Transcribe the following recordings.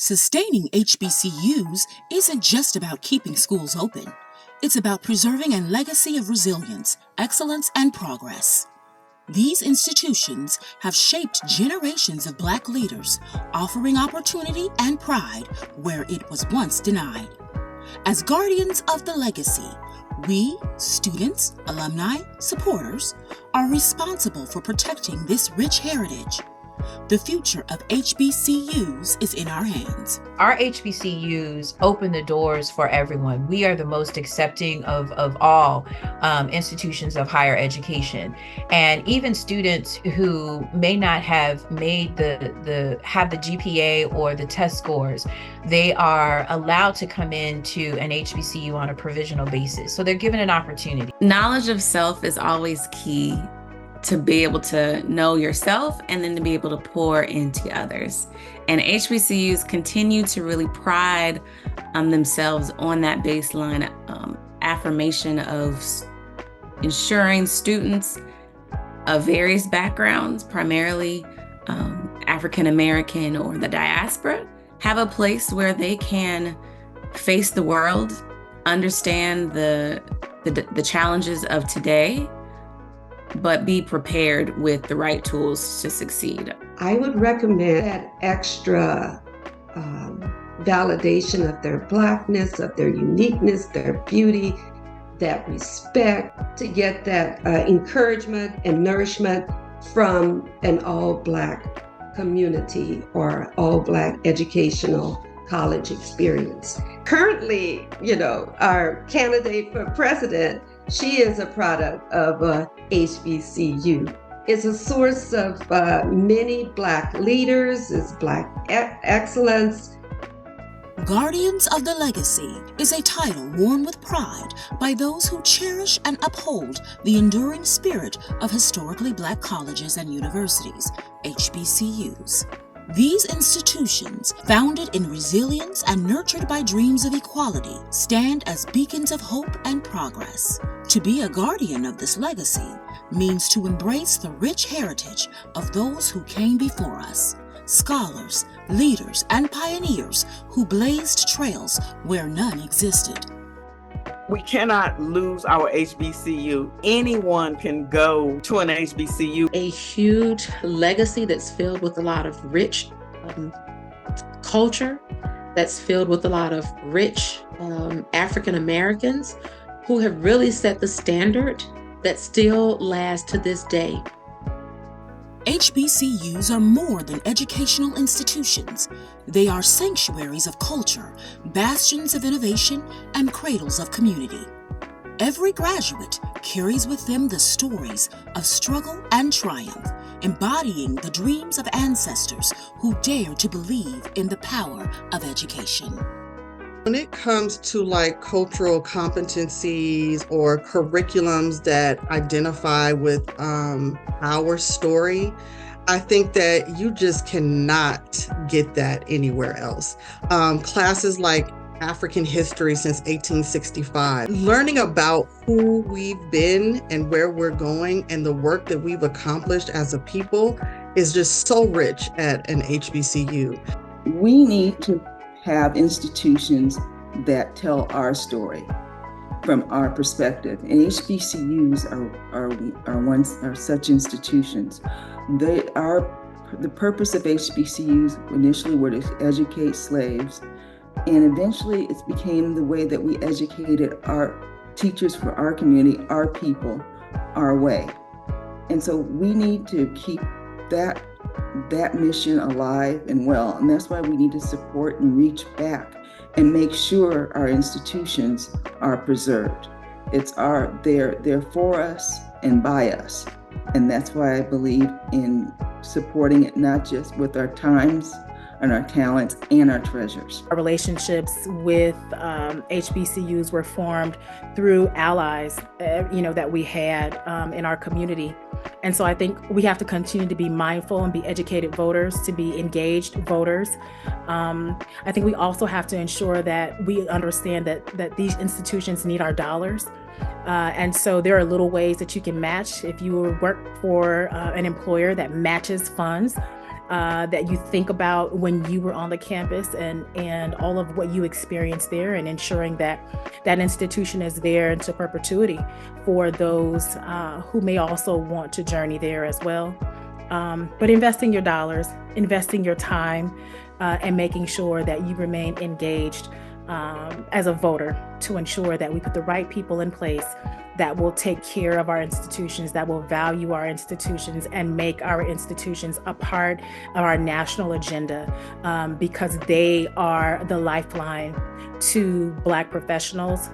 Sustaining HBCUs isn't just about keeping schools open. It's about preserving a legacy of resilience, excellence, and progress. These institutions have shaped generations of Black leaders, offering opportunity and pride where it was once denied. As guardians of the legacy, we, students, alumni, supporters, are responsible for protecting this rich heritage. The future of HBCUs is in our hands. Our HBCUs open the doors for everyone. We are the most accepting of all institutions of higher education. And even students who may not have made the GPA or the test scores, they are allowed to come into an HBCU on a provisional basis. So they're given an opportunity. Knowledge of self is always key to be able to know yourself and then to be able to pour into others. And HBCUs continue to really pride themselves on that baseline affirmation of ensuring students of various backgrounds, primarily African American or the diaspora, have a place where they can face the world, understand the challenges of today, but be prepared with the right tools to succeed. I would recommend that extra validation of their Blackness, of their uniqueness, their beauty, that respect, to get that encouragement and nourishment from an all-Black community or all-Black educational college experience. Currently, our candidate for president, she is a product of HBCU. It's a source of many Black leaders, it's Black excellence. Guardians of the Legacy is a title worn with pride by those who cherish and uphold the enduring spirit of historically Black colleges and universities, HBCUs. These institutions, founded in resilience and nurtured by dreams of equality, stand as beacons of hope and progress. To be a guardian of this legacy means to embrace the rich heritage of those who came before us, scholars, leaders, and pioneers who blazed trails where none existed. We cannot lose our HBCU. Anyone can go to an HBCU. A huge legacy that's filled with a lot of rich culture, that's filled with a lot of rich African Americans who have really set the standard that still lasts to this day. HBCUs are more than educational institutions. They are sanctuaries of culture, bastions of innovation, and cradles of community. Every graduate carries with them the stories of struggle and triumph, embodying the dreams of ancestors who dare to believe in the power of education. When it comes to cultural competencies or curriculums that identify with our story, I think that you just cannot get that anywhere else. Classes like African history since 1865, learning about who we've been and where we're going and the work that we've accomplished as a people is just so rich at an HBCU. We need to have institutions that tell our story from our perspective, and HBCUs are such institutions. The purpose of HBCUs initially were to educate slaves, and eventually it became the way that we educated our teachers for our community, our people, our way. And so we need to keep that mission alive and well, and that's why we need to support and reach back and make sure our institutions are preserved. They're for us and by us, and that's why I believe in supporting it, not just with our times and our talents and our treasures. Our relationships with HBCUs were formed through allies, that we had in our community. And so I think we have to continue to be mindful and be educated voters, to be engaged voters. I think we also have to ensure that we understand that these institutions need our dollars. And so there are little ways that you can match. If you work for an employer that matches funds, that you think about when you were on the campus, and all of what you experienced there, and ensuring that that institution is there into perpetuity for those who may also want to journey there as well. But investing your dollars, investing your time, and making sure that you remain engaged as a voter to ensure that we put the right people in place that will take care of our institutions, that will value our institutions, and make our institutions a part of our national agenda, because they are the lifeline to Black professionals.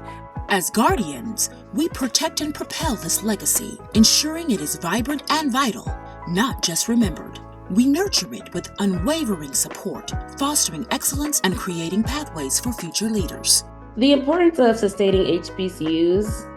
As guardians, we protect and propel this legacy, ensuring it is vibrant and vital, not just remembered. We nurture it with unwavering support, fostering excellence and creating pathways for future leaders. The importance of sustaining HBCUs,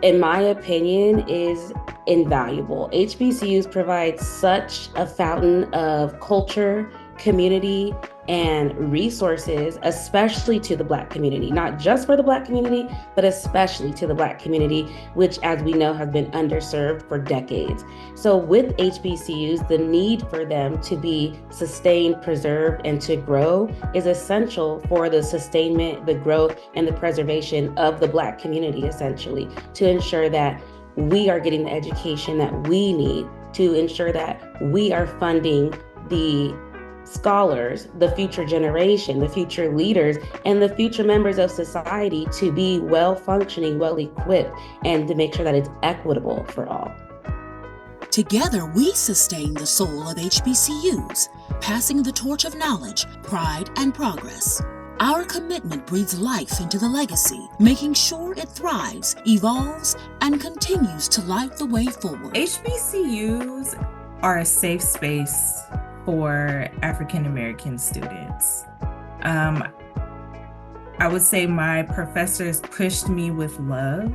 in my opinion, is invaluable. HBCUs provide such a fountain of culture, community, and resources, especially to the Black community, not just for the Black community, but especially to the Black community, which, as we know, has been underserved for decades. So with HBCUs, the need for them to be sustained, preserved, and to grow is essential for the sustainment, the growth, and the preservation of the Black community, essentially, to ensure that we are getting the education that we need, to ensure that we are funding the scholars, the future generation, the future leaders, and the future members of society to be well-functioning, well-equipped, and to make sure that it's equitable for all. Together, we sustain the soul of HBCUs, passing the torch of knowledge, pride, and progress. Our commitment breathes life into the legacy, making sure it thrives, evolves, and continues to light the way forward. HBCUs are a safe space for African American students. I would say my professors pushed me with love.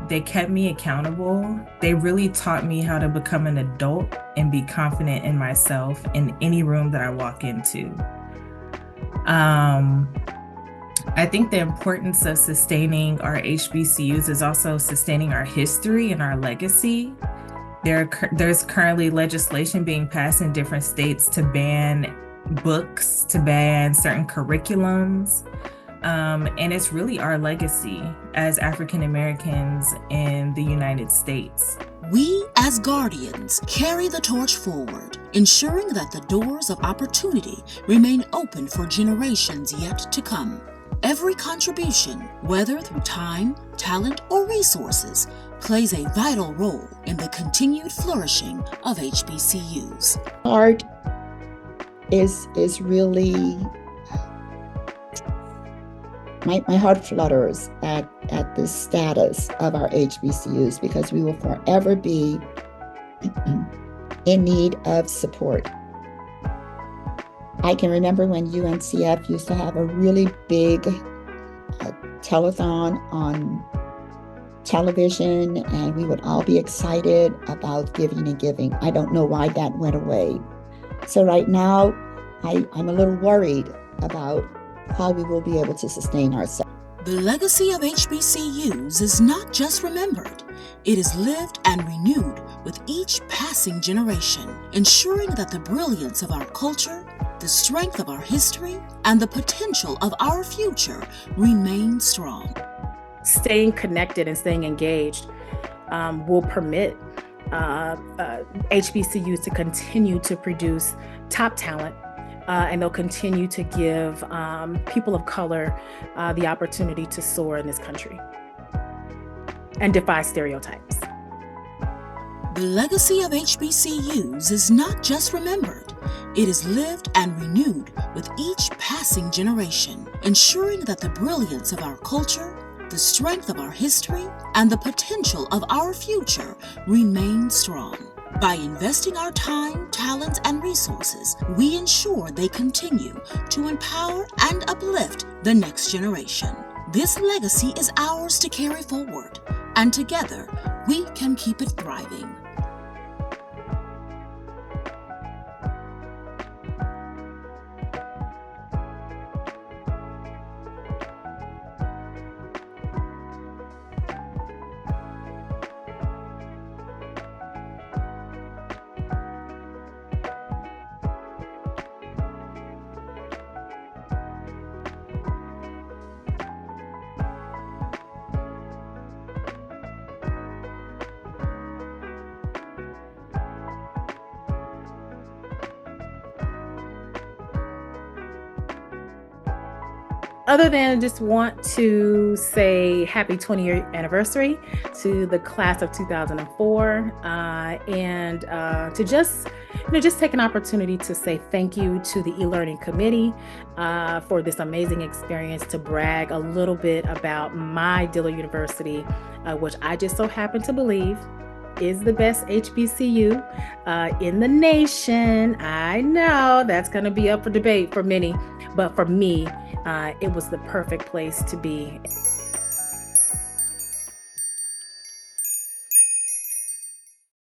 They kept me accountable. They really taught me how to become an adult and be confident in myself in any room that I walk into. I think the importance of sustaining our HBCUs is also sustaining our history and our legacy. There's currently legislation being passed in different states to ban books, to ban certain curriculums. And it's really our legacy as African Americans in the United States. We, as guardians, carry the torch forward, ensuring that the doors of opportunity remain open for generations yet to come. Every contribution, whether through time, talent, or resources, plays a vital role in the continued flourishing of HBCUs. Art is really, my heart flutters at the status of our HBCUs, because we will forever be in need of support. I can remember when UNCF used to have a really big telethon on television, and we would all be excited about giving and giving. I don't know why that went away. So right now, I'm a little worried about how we will be able to sustain ourselves. The legacy of HBCUs is not just remembered, it is lived and renewed with each passing generation, ensuring that the brilliance of our culture, the strength of our history, and the potential of our future remain strong. Staying connected and staying engaged will permit HBCUs to continue to produce top talent, and they'll continue to give people of color the opportunity to soar in this country and defy stereotypes. The legacy of HBCUs is not just remembered, it is lived and renewed with each passing generation, ensuring that the brilliance of our culture, the strength of our history, and the potential of our future remain strong. By investing our time, talents, and resources, we ensure they continue to empower and uplift the next generation. This legacy is ours to carry forward, and together we can keep it thriving. other than just want to say happy 20-year anniversary to the class of 2004, and to just take an opportunity to say thank you to the e-learning committee for this amazing experience, to brag a little bit about my Dillard University, which I just so happen to believe is the best HBCU in the nation. I know that's going to be up for debate for many, but for me, it was the perfect place to be.